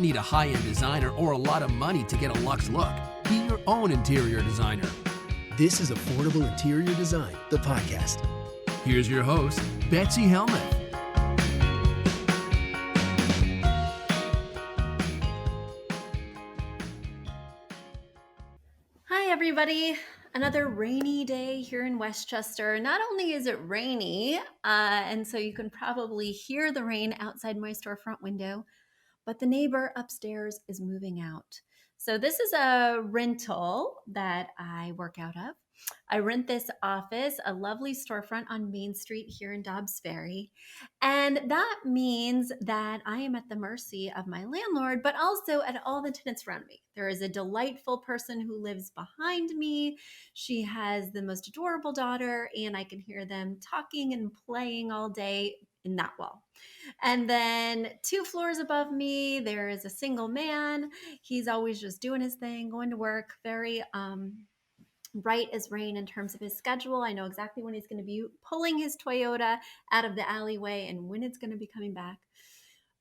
don't need a high-end designer or a lot of money to get a luxe look. Be your own interior designer. This is Affordable Interior Design, the podcast. Here's your host, Betsy Helmuth. Hi, everybody. Another rainy day here in Westchester. Not only is it rainy, and so you can probably hear the rain outside my storefront window, but the neighbor upstairs is moving out. So this is a rental that I work out of. I rent this office, a lovely storefront on Main Street here in Dobbs Ferry. And that means that I am at the mercy of my landlord, but also at all the tenants around me. There is a delightful person who lives behind me. She has the most adorable daughter, and I can hear them talking and playing all day in that wall. And then 2 floors above me, there is a single man. He's always just doing his thing, going to work, very bright as rain in terms of his schedule. I know exactly when he's going to be pulling his Toyota out of the alleyway and when it's going to be coming back.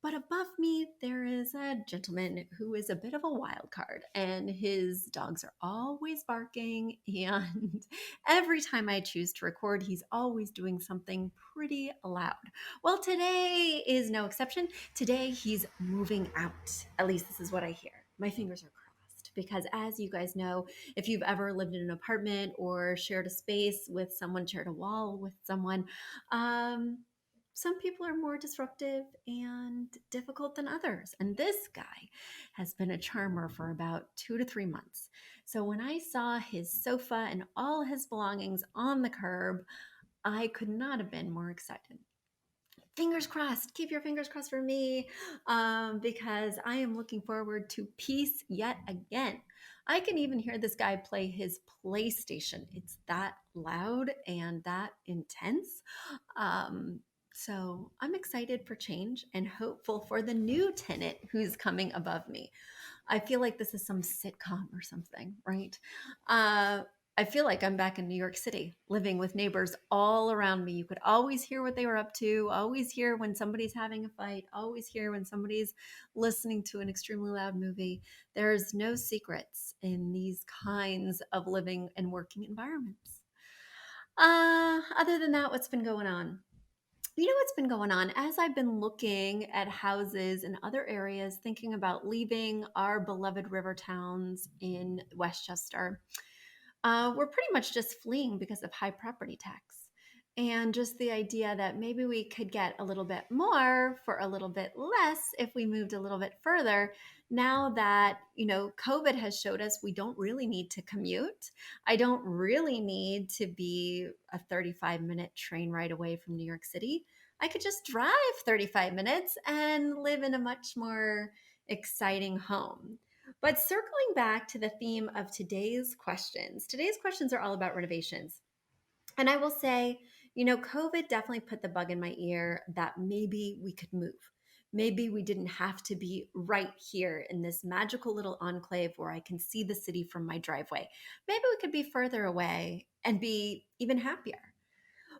But above me, there is a gentleman who is a bit of a wild card, and his dogs are always barking. And every time I choose to record, he's always doing something pretty loud. Well, today is no exception. Today, he's moving out. At least this is what I hear. My fingers are crossed because, as you guys know, if you've ever lived in an apartment or shared a space with someone, shared a wall with someone, some people are more disruptive and difficult than others. And this guy has been a charmer for about 2 to 3 months. So when I saw his sofa and all his belongings on the curb, I could not have been more excited. Fingers crossed. Keep your fingers crossed for me because I am looking forward to peace yet again. I can even hear this guy play his PlayStation. It's that loud and that intense. So I'm excited for change and hopeful for the new tenant who's coming above me. I feel like this is some sitcom or something, right? I feel like I'm back in New York City, living with neighbors all around me. You could always hear what they were up to, always hear when somebody's having a fight, always hear when somebody's listening to an extremely loud movie. There's no secrets in these kinds of living and working environments. Other than that, what's been going on? You know what's been going on? As I've been looking at houses in other areas, thinking about leaving our beloved river towns in Westchester, we're pretty much just fleeing because of high property tax. And just the idea that maybe we could get a little bit more for a little bit less if we moved a little bit further. Now that, COVID has showed us we don't really need to commute. I don't really need to be a 35-minute train ride away from New York City. I could just drive 35 minutes and live in a much more exciting home. But circling back to the theme of today's questions are all about renovations. And I will say, COVID definitely put the bug in my ear that maybe we could move. Maybe we didn't have to be right here in this magical little enclave where I can see the city from my driveway. Maybe we could be further away and be even happier.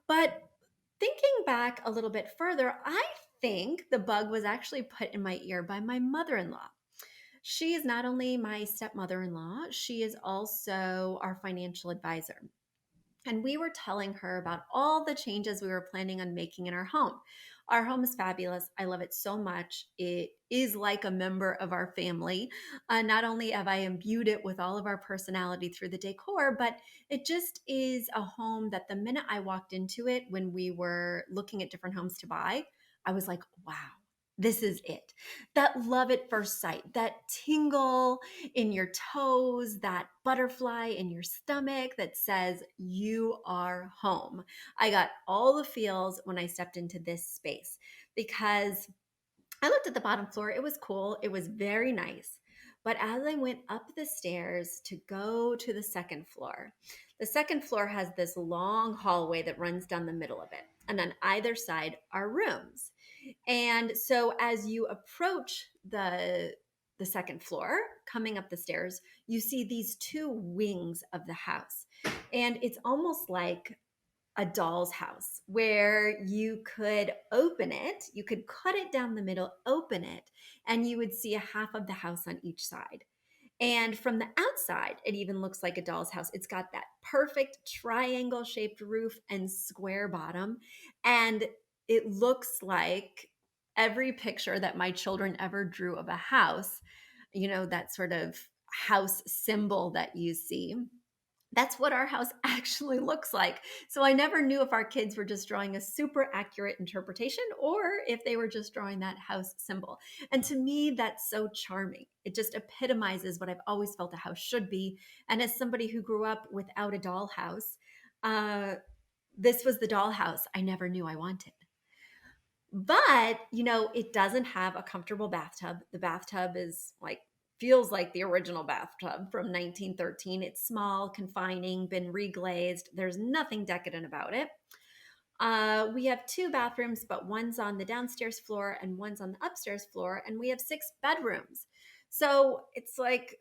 But thinking back a little bit further, I think the bug was actually put in my ear by my mother-in-law. She is not only my stepmother-in-law, she is also our financial advisor. And we were telling her about all the changes we were planning on making in our home. Our home is fabulous. I love it so much. It is like a member of our family. Not only have I imbued it with all of our personality through the decor, but it just is a home that the minute I walked into it, when we were looking at different homes to buy, I was like, wow. This is it. That love at first sight, that tingle in your toes, that butterfly in your stomach that says you are home. I got all the feels when I stepped into this space because I looked at the bottom floor. It was cool. It was very nice. But as I went up the stairs to go to the second floor has this long hallway that runs down the middle of it. And on either side are rooms. And so as you approach the second floor, coming up the stairs, you see these 2 wings of the house. And it's almost like a doll's house where you could open it, you could cut it down the middle, open it, and you would see a half of the house on each side. And from the outside, it even looks like a doll's house. It's got that perfect triangle shaped roof and square bottom. And it looks like every picture that my children ever drew of a house, that sort of house symbol that you see. That's what our house actually looks like. So I never knew if our kids were just drawing a super accurate interpretation or if they were just drawing that house symbol. And to me, that's so charming. It just epitomizes what I've always felt a house should be. And as somebody who grew up without a dollhouse, this was the dollhouse I never knew I wanted. But, it doesn't have a comfortable bathtub. The bathtub is feels like the original bathtub from 1913. It's small, confining, been reglazed. There's nothing decadent about it. We have 2 bathrooms, but one's on the downstairs floor and one's on the upstairs floor, and we have 6 bedrooms. So it's like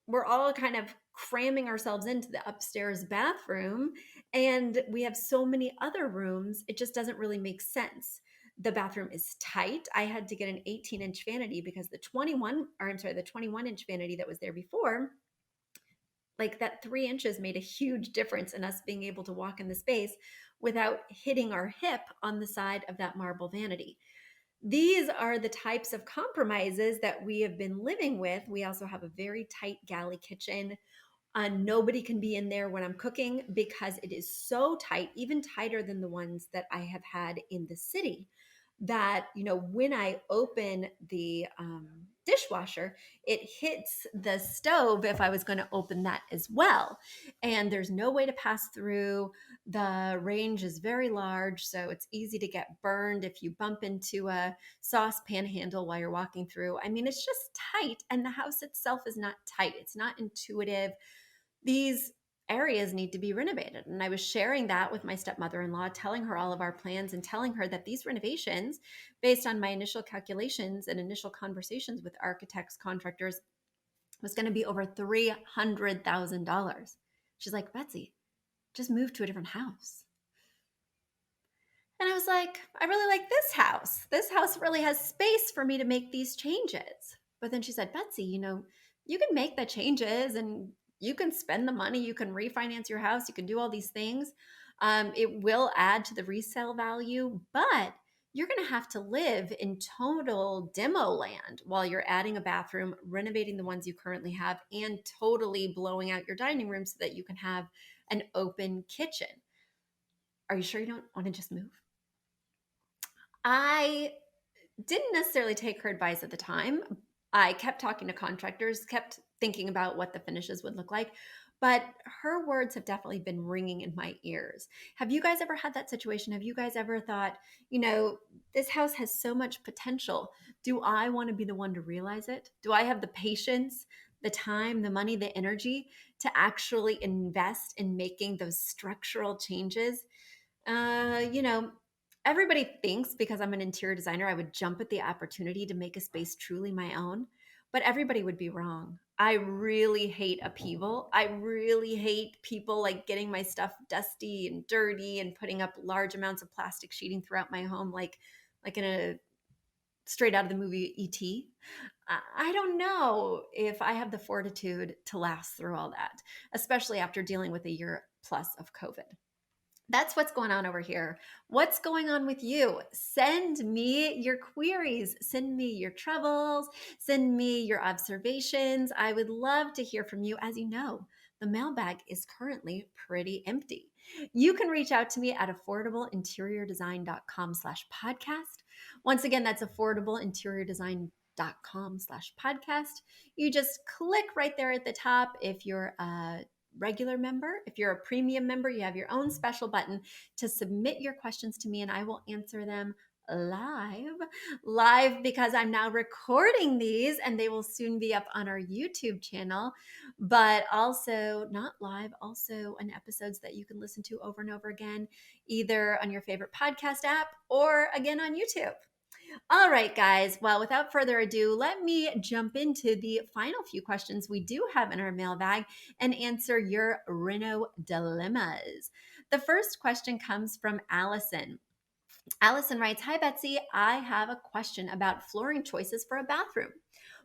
we're all kind of cramming ourselves into the upstairs bathroom, and we have so many other rooms, it just doesn't really make sense. The bathroom is tight. I had to get an 18-inch vanity because the 21-inch vanity that was there before, like that 3 inches made a huge difference in us being able to walk in the space without hitting our hip on the side of that marble vanity. These are the types of compromises that we have been living with. We also have a very tight galley kitchen. Nobody can be in there when I'm cooking because it is so tight, even tighter than the ones that I have had in the city, that, when I open the dishwasher, it hits the stove if I was going to open that as well. And there's no way to pass through. The range is very large, so it's easy to get burned if you bump into a saucepan handle while you're walking through. I mean, it's just tight, and the house itself is not tight. It's not intuitive. These areas need to be renovated. And I was sharing that with my stepmother-in-law, telling her all of our plans and telling her that these renovations, based on my initial calculations and initial conversations with architects, contractors, was going to be over $300,000. She's like, Betsy, just move to a different house. And I was like, I really like this house. This house really has space for me to make these changes. But then she said, Betsy, you can make the changes and you can spend the money, you can refinance your house, you can do all these things. It will add to the resale value, but you're going to have to live in total demo land while you're adding a bathroom, renovating the ones you currently have, and totally blowing out your dining room so that you can have an open kitchen. Are you sure you don't want to just move? I didn't necessarily take her advice at the time. I kept talking to contractors, kept thinking about what the finishes would look like, but her words have definitely been ringing in my ears. Have you guys ever had that situation? Have you guys ever thought, this house has so much potential. Do I want to be the one to realize it? Do I have the patience, the time, the money, the energy to actually invest in making those structural changes? Everybody thinks because I'm an interior designer, I would jump at the opportunity to make a space truly my own, but everybody would be wrong. I really hate upheaval. I really hate people getting my stuff dusty and dirty and putting up large amounts of plastic sheeting throughout my home, like in a straight out of the movie E.T. I don't know if I have the fortitude to last through all that, especially after dealing with a year plus of COVID. That's what's going on over here. What's going on with you? Send me your queries. Send me your troubles. Send me your observations. I would love to hear from you. As you know, the mailbag is currently pretty empty. You can reach out to me at affordableinteriordesign.com/podcast. Once again, that's affordableinteriordesign.com/podcast. You just click right there at the top. If you're a regular member, if you're a premium member, you have your own special button to submit your questions to me, and I will answer them live because I'm now recording these and they will soon be up on our YouTube channel, but also not live, also on episodes that you can listen to over and over again, either on your favorite podcast app or again on YouTube. All right, guys. Well, without further ado, let me jump into the final few questions we do have in our mailbag and answer your Reno dilemmas. The first question comes from Alison. Alison writes, "Hi Betsy, I have a question about flooring choices for a bathroom.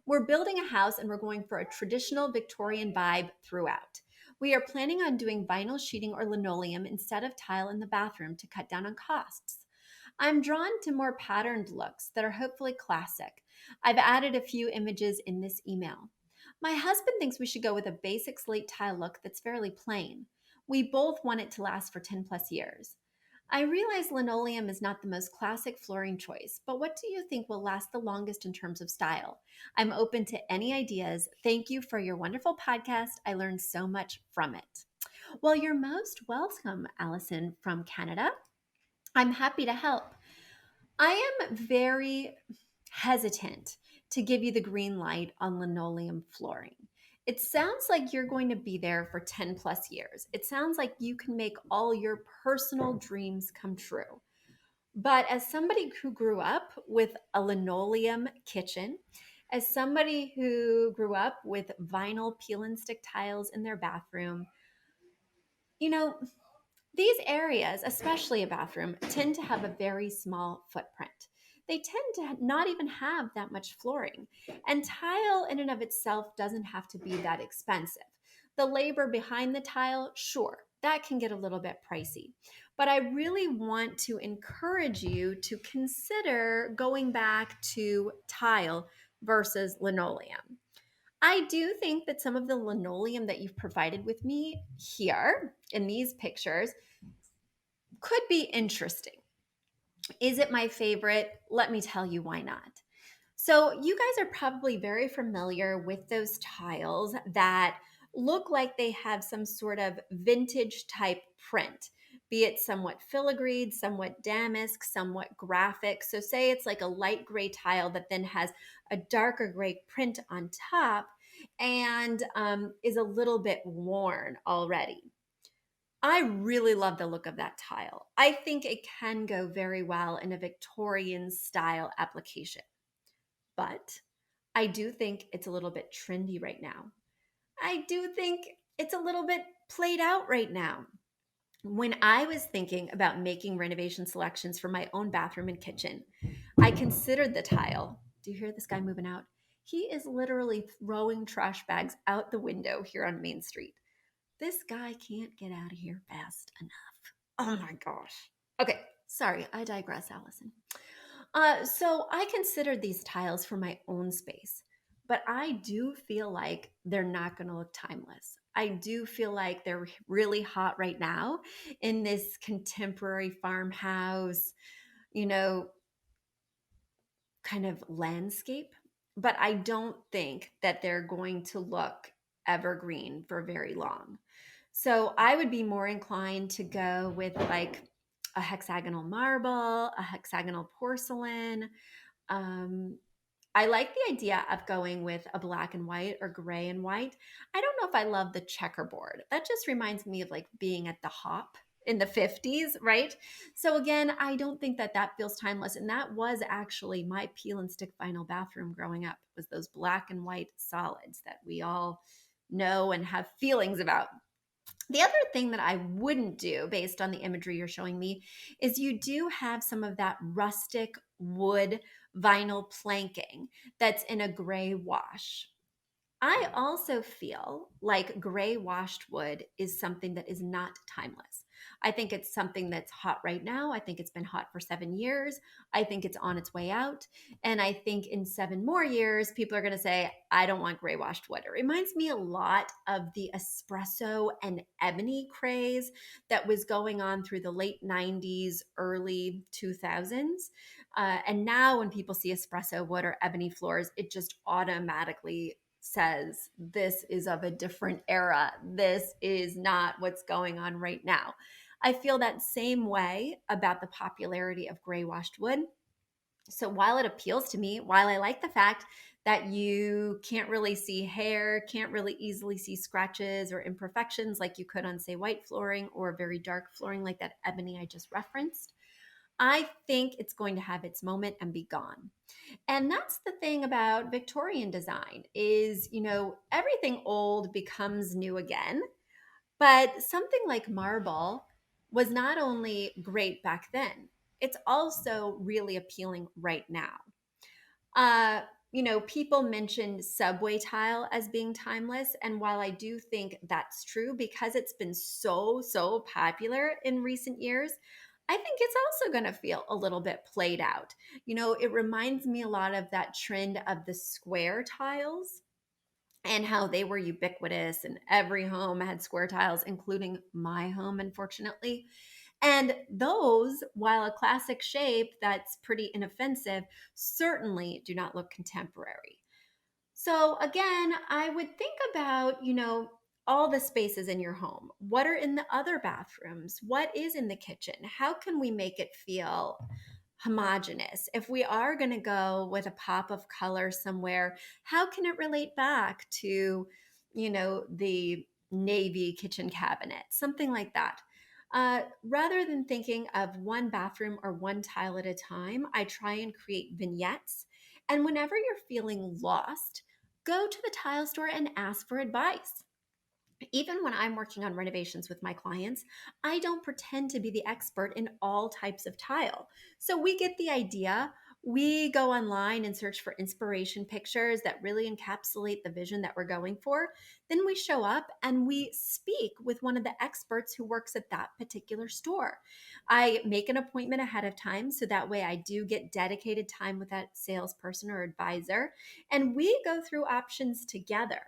We're building a house and we're going for a traditional Victorian vibe throughout. We are planning on doing vinyl sheeting or linoleum instead of tile in the bathroom to cut down on costs. I'm drawn to more patterned looks that are hopefully classic. I've added a few images in this email. My husband thinks we should go with a basic slate tile look that's fairly plain. We both want it to last for 10 plus years. I realize linoleum is not the most classic flooring choice, but what do you think will last the longest in terms of style? I'm open to any ideas. Thank you for your wonderful podcast. I learned so much from it." Well, you're most welcome, Alison from Canada. I'm happy to help. I am very hesitant to give you the green light on linoleum flooring. It sounds like you're going to be there for 10 plus years. It sounds like you can make all your personal dreams come true. But as somebody who grew up with a linoleum kitchen, as somebody who grew up with vinyl peel and stick tiles in their bathroom, you know, these areas, especially a bathroom, tend to have a very small footprint. They tend to not even have that much flooring. And tile in and of itself doesn't have to be that expensive. The labor behind the tile, sure, that can get a little bit pricey. But I really want to encourage you to consider going back to tile versus linoleum. I do think that some of the linoleum that you've provided with me here in these pictures could be interesting. Is it my favorite? Let me tell you why not. So, you guys are probably very familiar with those tiles that look like they have some sort of vintage type print, be it somewhat filigreed, somewhat damask, somewhat graphic. So, say it's like a light gray tile that then has a darker gray print on top and is a little bit worn already. I really love the look of that tile. I think it can go very well in a Victorian style application, but I do think it's a little bit trendy right now. I do think it's a little bit played out right now. When I was thinking about making renovation selections for my own bathroom and kitchen, I considered the tile. Do you hear this guy moving out? He is literally throwing trash bags out the window here on Main Street. This guy can't get out of here fast enough. Oh my gosh. Okay, sorry, I digress, Allison. So I considered these tiles for my own space, but I do feel like they're not going to look timeless. I do feel like they're really hot right now in this contemporary farmhouse, you know, kind of landscape, but I don't think that they're going to look evergreen for very long. So I would be more inclined to go with like a hexagonal marble, a hexagonal porcelain. Um, I like the idea of going with a black and white or gray and white. I don't know if I love the checkerboard. That just reminds me of like being at the Hop in the 50s, right? So again, I don't think that that feels timeless. And that was actually my peel and stick vinyl bathroom growing up, was those black and white solids that we all know and have feelings about. The other thing that I wouldn't do based on the imagery you're showing me is you do have some of that rustic wood vinyl planking that's in a gray wash. I also feel like gray washed wood is something that is not timeless. I think it's something that's hot right now. I think it's been hot for 7 years. I think it's on its way out. And I think in 7 more years, people are going to say, I don't want gray washed wood. It reminds me a lot of the espresso and ebony craze that was going on through the late 90s, early 2000s. And now when people see espresso wood or ebony floors, it just automatically says this is of a different era. This is not what's going on right now. I feel that same way about the popularity of gray washed wood. So while it appeals to me, while I like the fact that you can't really see hair, can't really easily see scratches or imperfections like you could on, say, white flooring or very dark flooring like that ebony I just referenced, I think it's going to have its moment and be gone. And that's the thing about Victorian design is, everything old becomes new again. But something like marble was not only great back then, it's also really appealing right now. Uh, People mentioned subway tile as being timeless. And while I do think that's true because it's been so popular in recent years, I think it's also going to feel a little bit played out. It reminds me a lot of that trend of the square tiles and how they were ubiquitous, and every home had square tiles, including my home, unfortunately. And those, while a classic shape that's pretty inoffensive, certainly do not look contemporary. So again, I would think about, all the spaces in your home. What are in the other bathrooms? What is in the kitchen? How can we make it feel homogenous? If we are going to go with a pop of color somewhere, how can it relate back to, the navy kitchen cabinet? Something like that. Rather than thinking of one bathroom or one tile at a time, I try and create vignettes. And whenever you're feeling lost, go to the tile store and ask for advice. Even when I'm working on renovations with my clients, I don't pretend to be the expert in all types of tile. So we get the idea. We go online and search for inspiration pictures that really encapsulate the vision that we're going for. Then we show up and we speak with one of the experts who works at that particular store. I make an appointment ahead of time so that way I do get dedicated time with that salesperson or advisor. And we go through options together.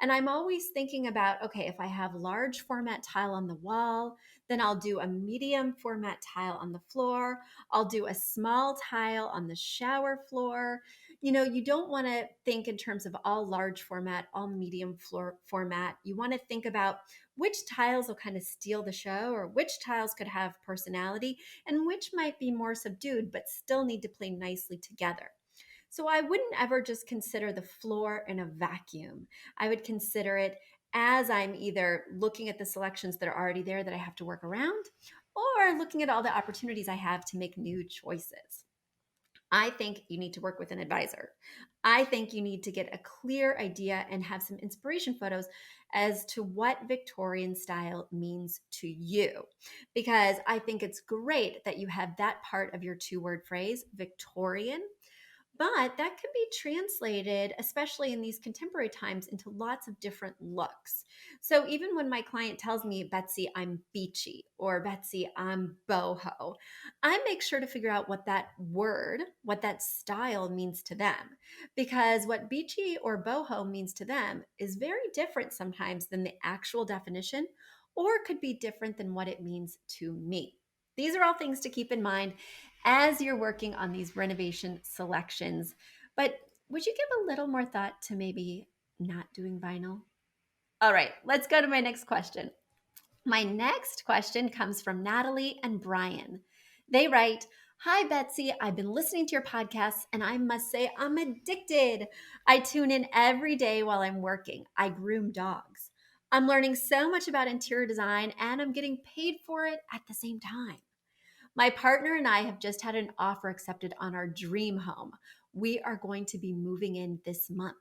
And I'm always thinking about, okay, if I have large format tile on the wall, then I'll do a medium format tile on the floor. I'll do a small tile on the shower floor. You don't want to think in terms of all large format, all medium floor format. You want to think about which tiles will kind of steal the show, or which tiles could have personality, and which might be more subdued but still need to play nicely together. So I wouldn't ever just consider the floor in a vacuum. I would consider it as I'm either looking at the selections that are already there that I have to work around, or looking at all the opportunities I have to make new choices. I think you need to work with an advisor. I think you need to get a clear idea and have some inspiration photos as to what Victorian style means to you. Because I think it's great that you have that part of your two-word phrase, Victorian, but that could be translated, especially in these contemporary times, into lots of different looks. So even when my client tells me, Betsy, I'm beachy, or Betsy, I'm boho, I make sure to figure out what that word, what that style means to them. Because what beachy or boho means to them is very different sometimes than the actual definition, or could be different than what it means to me. These are all things to keep in mind as you're working on these renovation selections. But would you give a little more thought to maybe not doing vinyl? All right, let's go to my next question. My next question comes from Natalie and Brian. They write, Hi, Betsy. I've been listening to your podcast and I must say I'm addicted. I tune in every day while I'm working. I groom dogs. I'm learning so much about interior design and I'm getting paid for it at the same time. My partner and I have just had an offer accepted on our dream home. We are going to be moving in this month.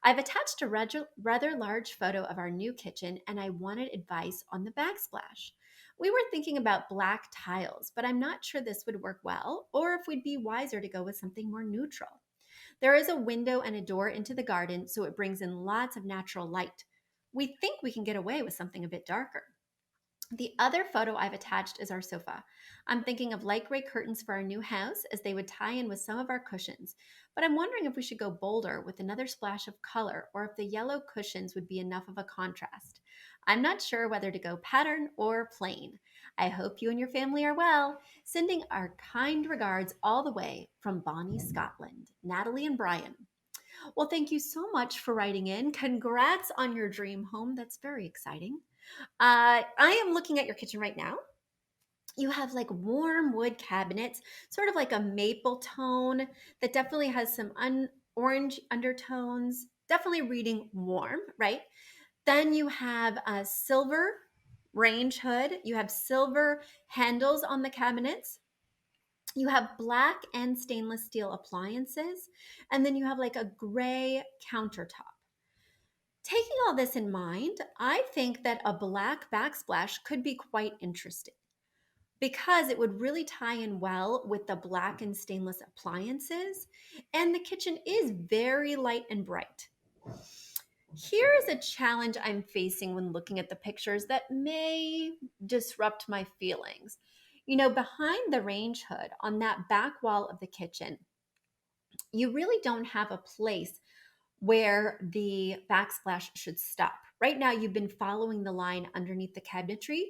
I've attached a rather large photo of our new kitchen and I wanted advice on the backsplash. We were thinking about black tiles, but I'm not sure this would work well or if we'd be wiser to go with something more neutral. There is a window and a door into the garden, so it brings in lots of natural light. We think we can get away with something a bit darker. The other photo I've attached is our sofa. I'm thinking of light gray curtains for our new house as they would tie in with some of our cushions, but I'm wondering if we should go bolder with another splash of color or if the yellow cushions would be enough of a contrast. I'm not sure whether to go pattern or plain. I hope you and your family are well. Sending our kind regards all the way from Bonnie, Scotland. Natalie and Brian. Well, thank you so much for writing in. Congrats on your dream home. That's very exciting. I am looking at your kitchen right now. You have like warm wood cabinets, sort of like a maple tone that definitely has some orange undertones, definitely reading warm, right? Then you have a silver range hood. You have silver handles on the cabinets. You have black and stainless steel appliances. And then you have like a gray countertop. Taking all this in mind, I think that a black backsplash could be quite interesting. because it would really tie in well with the black and stainless appliances. And the kitchen is very light and bright. Here is a challenge I'm facing when looking at the pictures that may disrupt my feelings. Behind the range hood on that back wall of the kitchen, you really don't have a place where the backsplash should stop. Right now, you've been following the line underneath the cabinetry,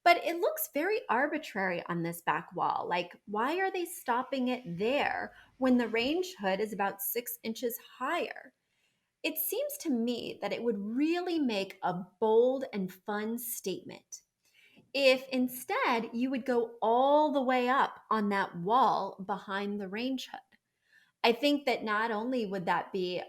but it looks very arbitrary on this back wall. Like, why are they stopping it there when the range hood is about 6 inches higher? It seems to me that it would really make a bold and fun statement if instead you would go all the way up on that wall behind the range hood. I think that not only would that be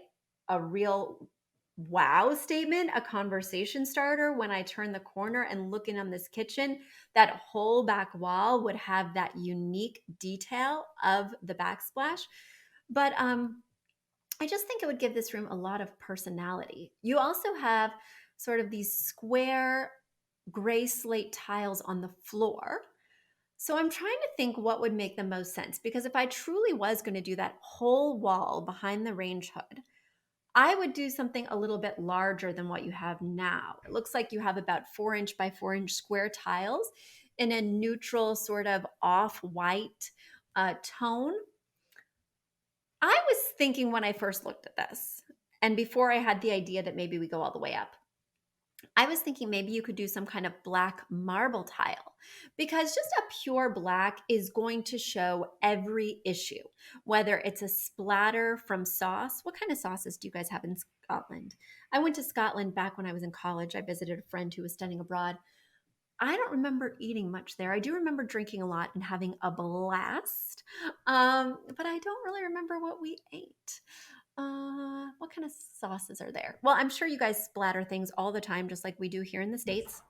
a real wow statement, a conversation starter when I turn the corner and look in on this kitchen, that whole back wall would have that unique detail of the backsplash. But I just think it would give this room a lot of personality. You also have sort of these square gray slate tiles on the floor. So I'm trying to think what would make the most sense, because if I truly was going to do that whole wall behind the range hood, I would do something a little bit larger than what you have now. It looks like you have about 4 inch by 4 inch square tiles in a neutral sort of off-white tone. I was thinking when I first looked at this, and before I had the idea that maybe we go all the way up, I was thinking maybe you could do some kind of black marble tile, because just a pure black is going to show every issue, whether it's a splatter from sauce. What kind of sauces do you guys have in Scotland? I went to Scotland back when I was in college. I visited a friend who was studying abroad. I don't remember eating much there. I do remember drinking a lot and having a blast, but I don't really remember what we ate. What kind of sauces are there? Well, I'm sure you guys splatter things all the time, just like we do here in the States.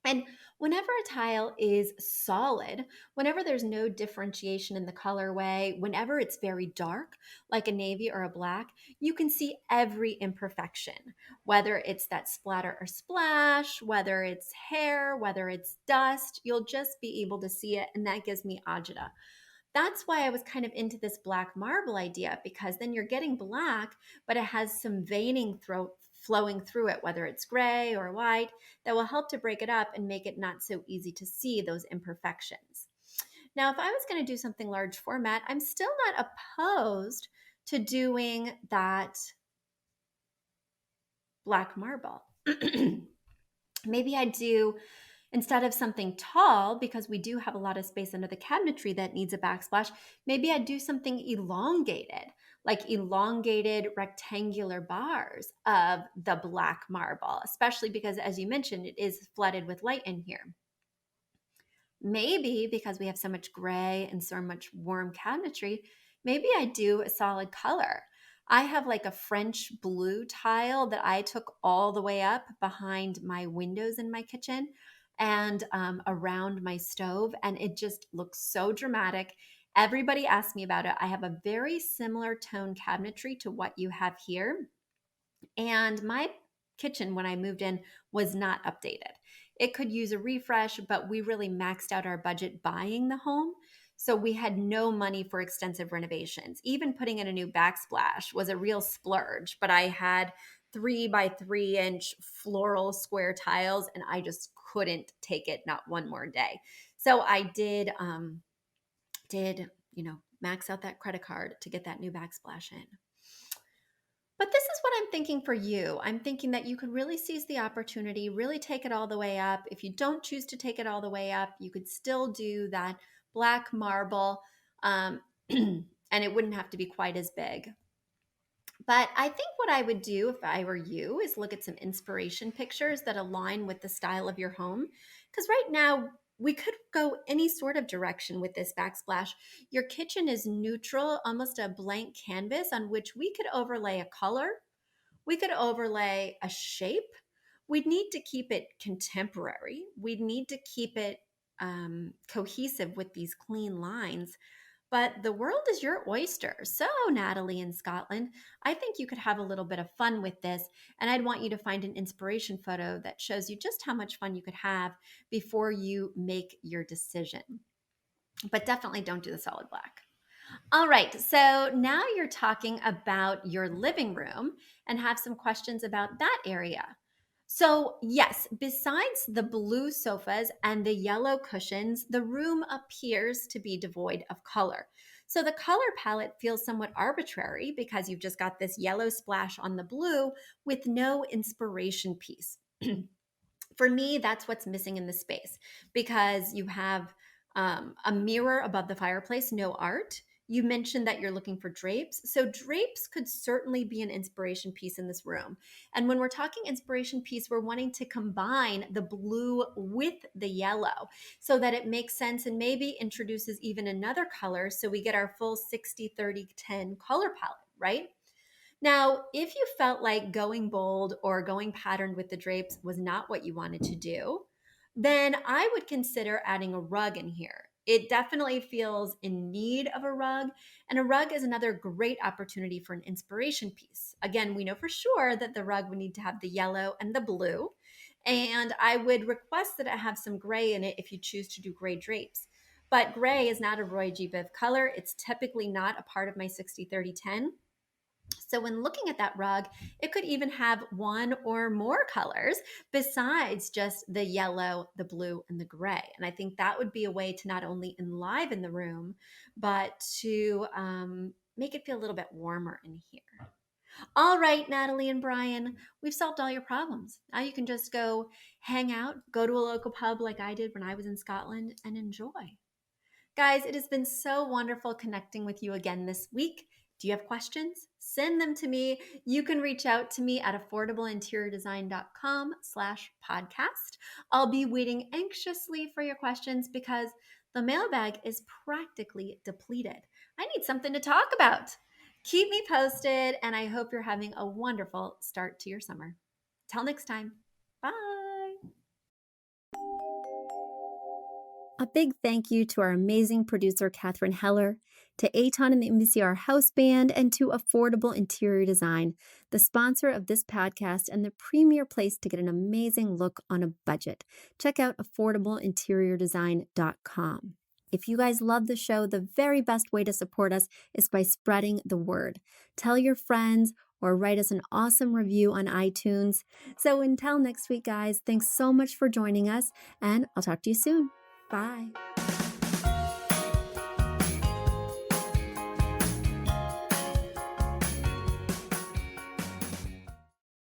And whenever a tile is solid, whenever there's no differentiation in the colorway, whenever it's very dark, like a navy or a black, you can see every imperfection, whether it's that splatter or splash, whether it's hair, whether it's dust, you'll just be able to see it. And that gives me agita. That's why I was kind of into this black marble idea, because then you're getting black, but it has some veining flowing through it, whether it's gray or white, that will help to break it up and make it not so easy to see those imperfections. Now, if I was going to do something large format, I'm still not opposed to doing that black marble. Maybe I do, instead of something tall, because we do have a lot of space under the cabinetry that needs a backsplash, maybe I'd do something elongated, like elongated rectangular bars of the black marble, especially because, as you mentioned, it is flooded with light in here. Maybe because we have so much gray and so much warm cabinetry, maybe I do a solid color. I have like a French blue tile that I took all the way up behind my windows in my kitchen and around my stove, and it just looks so dramatic. Everybody asks me about it. I have a very similar tone cabinetry to what you have here. And my kitchen, when I moved in, was not updated. It could use a refresh, but we really maxed out our budget buying the home. So we had no money for extensive renovations. Even putting in a new backsplash was a real splurge, but I had 3 by 3 inch floral square tiles and I just couldn't take it not one more day. So I did max out that credit card to get that new backsplash in. But this is what I'm thinking for you. I'm thinking that you could really seize the opportunity, really take it all the way up. If you don't choose to take it all the way up, you could still do that black marble, and it wouldn't have to be quite as big. But I think what I would do if I were you is look at some inspiration pictures that align with the style of your home. Because right now, we could go any sort of direction with this backsplash. Your kitchen is neutral, almost a blank canvas on which we could overlay a color. We could overlay a shape. We'd need to keep it contemporary. We'd need to keep it cohesive with these clean lines. but the world is your oyster. So, Natalie in Scotland, I think you could have a little bit of fun with this. And I'd want you to find an inspiration photo that shows you just how much fun you could have before you make your decision. But definitely don't do the solid black. All right, so now you're talking about your living room and have some questions about that area. So, yes, besides the blue sofas and the yellow cushions, the room appears to be devoid of color. So, the color palette feels somewhat arbitrary because you've just got this yellow splash on the blue with no inspiration piece. For me, that's what's missing in the space because you have a mirror above the fireplace, no art. You mentioned that you're looking for drapes. So, drapes could certainly be an inspiration piece in this room. And when we're talking inspiration piece, we're wanting to combine the blue with the yellow so that it makes sense and maybe introduces even another color so we get our full 60-30-10 color palette, right? Now, if you felt like going bold or going patterned with the drapes was not what you wanted to do, then I would consider adding a rug in here. It definitely feels in need of a rug, and a rug is another great opportunity for an inspiration piece. Again, we know for sure that the rug would need to have the yellow and the blue, and I would request that it have some gray in it if you choose to do gray drapes. But gray is not a Roy G. Biv color. It's typically not a part of my 60-30-10. So when looking at that rug, it could even have one or more colors besides just the yellow, the blue, and the gray. And I think that would be a way to not only enliven the room, but to make it feel a little bit warmer in here. All right, Natalie and Brian, we've solved all your problems. Now you can just go hang out, go to a local pub like I did when I was in Scotland, and enjoy. Guys, it has been so wonderful connecting with you again this week. Do you have questions? Send them to me. You can reach out to me at affordableinteriordesign.com/podcast. I'll be waiting anxiously for your questions because the mailbag is practically depleted. I need something to talk about. Keep me posted, and I hope you're having a wonderful start to your summer. Till next time. Bye. A big thank you to our amazing producer, Catherine Heller, to Aton and the MVCR House Band, and to Affordable Interior Design, the sponsor of this podcast and the premier place to get an amazing look on a budget. Check out affordableinteriordesign.com. If you guys love the show, the very best way to support us is by spreading the word. Tell your friends or write us an awesome review on iTunes. So until next week, guys, thanks so much for joining us, and I'll talk to you soon. Bye.